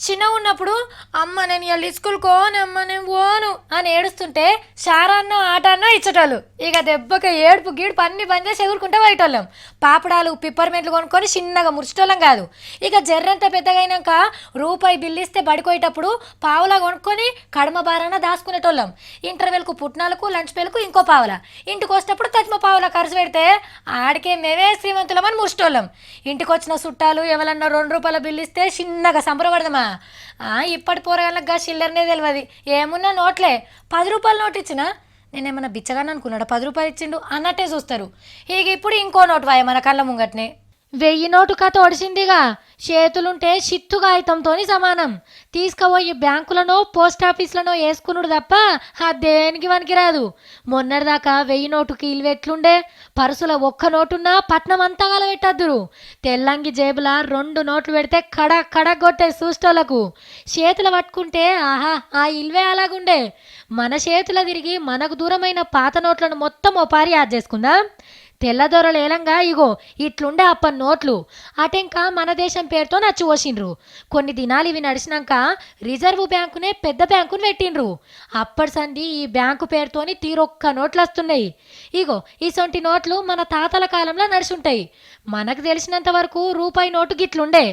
చిన్నగున్నప్పుడు అమ్మ నేను ఇవాళ స్కూల్ కోనమ్మ నేను పోను అని ఏడుస్తుంటే షారాన్నో ఆటాన్నో ఇచ్చేటోళ్ళు. ఇక దెబ్బకి ఏడుపు గీడుపు అన్ని బంద్ చేసి ఎగురుకుంటే పోయేటోళ్ళం. పాపడాలు పిప్పర్మెంట్లు కొనుక్కొని చిన్నగా మురిచేటోళ్ళం కాదు. ఇక జర్రంత పెద్దగా అయినాక రూపాయి బిల్లు ఇస్తే బడికోయేటప్పుడు పావులా కొనుక్కొని కడమ బారాన దాచుకునేటోళ్ళం. ఇంటర్వెల్కు పుట్నాలకు లంచ్ పేలకు ఇంకో పావుల, ఇంటికి వచ్చేటప్పుడు తజ్మ పావుల ఖర్చు పెడితే ఆడికే మేమే శ్రీమంతులమని మురిచేటోళ్ళం. ఇంటికి వచ్చిన చుట్టాలు ఎవరన్నా ₹2 బిల్లు ఇస్తే చిన్నగా సంబరపడదామా. ఇప్పటి పోరగాళ్ళకి చిల్లరనే తెలియదు. ఏమున్నా నోట్లే. ₹10 నోట్ ఇచ్చినా నేనేమన్నా బిచ్చగాని అనుకున్నాడా ₹10 ఇచ్చిండు అన్నట్టే చూస్తారు. ఇక ఇప్పుడు ఇంకో నోటు వాయ మన కళ్ళ ముంగట్నే. 1000 నోటు కథ ఒడిసిందిగా. చేతులుంటే చిత్తు కాగితంతో సమానం. తీసుకుపోయి బ్యాంకులనో పోస్ట్ ఆఫీసులనో వేసుకున్నాడు తప్ప దేనికి పనికిరాదు. మొన్నటిదాకా 1000 నోటుకి ఇల్వెట్లుండే. పరుసుల ఒక్క నోటున్నా పట్నం అంతా గలబెట్టద్దురు. తెల్లంగి జేబుల 2 నోట్లు పెడితే కడక్ కడక్ కొట్టే చూస్తోళ్లకు. చేతులు పట్టుకుంటే ఆహా ఆ ఇల్వే అలాగుండే. మన చేతుల తిరిగి మనకు దూరమైన పాత నోట్లను మొత్తం ఓ పారి యాద్ చేసుకుందాం. తెల్లదొరలు ఏలంగా ఇగో ఇట్లుండే అప్పటి నోట్లు అటెంక మన దేశం పేరుతో నచ్చిపోసిండ్రు. కొన్ని దినాలు ఇవి నడిచినాక రిజర్వ్ బ్యాంకునే పెద్ద బ్యాంకును పెట్టిండ్రు. అప్పటి సంది ఈ బ్యాంకు పేరుతోని తీరొక్క నోట్లు వస్తున్నాయి. ఇగో ఇసొంటి నోట్లు మన తాతల కాలంలో నడిచుంటాయి. మనకు తెలిసినంత వరకు రూపాయి నోటు గిట్లుండే.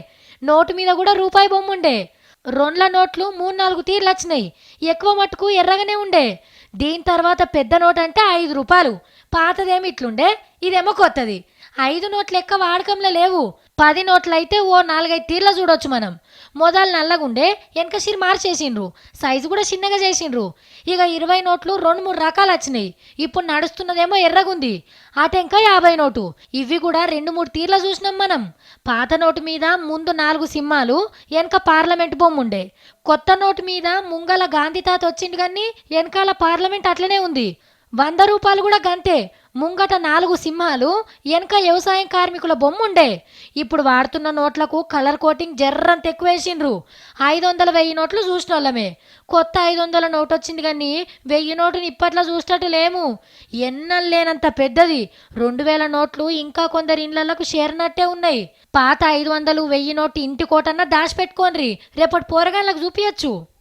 నోటు మీద కూడా రూపాయి బొమ్మ ఉండే. 2 నోట్లు 3-4 తీర్లు వచ్చినాయి. ఎక్కువ మట్టుకు ఎర్రగానే ఉండే. దీని తర్వాత పెద్ద నోట్ అంటే ₹5. పాతదేమి ఇట్లుండే, ఇదేమో కొత్తది. 5 నోట్లు లెక్క వాడకంలో లేవు. 10 నోట్లయితే ఓ 4-5 తీర్ల చూడొచ్చు మనం. మొదలు నల్లగుండే వెనక సిరి మార్చేసిండ్రు. సైజు కూడా చిన్నగా చేసిండ్రు. ఇక 20 నోట్లు 2-3 రకాలు వచ్చినాయి. ఇప్పుడు నడుస్తున్నదేమో ఎర్రగుంది. అటెంక 50 నోటు. ఇవి కూడా 2-3 తీర్ల చూసినాం మనం. పాత నోటు మీద ముందు 4 సింహాలు, వెనక పార్లమెంట్ బొమ్మ ఉండే. కొత్త నోటు మీద ముంగల గాంధీ తాత వచ్చిండు కానీ వెనకాల పార్లమెంట్ అట్లనే ఉంది. ₹100 కూడా గంతే. ముంగట 4 సింహాలు, వెనక వ్యవసాయం కార్మికుల బొమ్మ ఉండే. ఇప్పుడు వాడుతున్న నోట్లకు కలర్ కోటింగ్ జర్రంత ఎక్కువ వేసిండ్రు. 500 1000 నోట్లు చూసిన వాళ్ళమే. కొత్త 500 నోటు వచ్చింది కానీ 1000 నోటుని ఇప్పట్లో చూసినట్టు లేము. ఎన్నలేనంత పెద్దది. 2000 నోట్లు ఇంకా కొందరి ఇండ్లకు చేరినట్టే ఉన్నాయి. పాత 500 1000 నోటు ఇంటి కోటన్నా దాచిపెట్టుకోండి, రేపటి పోరగాళ్ళకు చూపించచ్చు.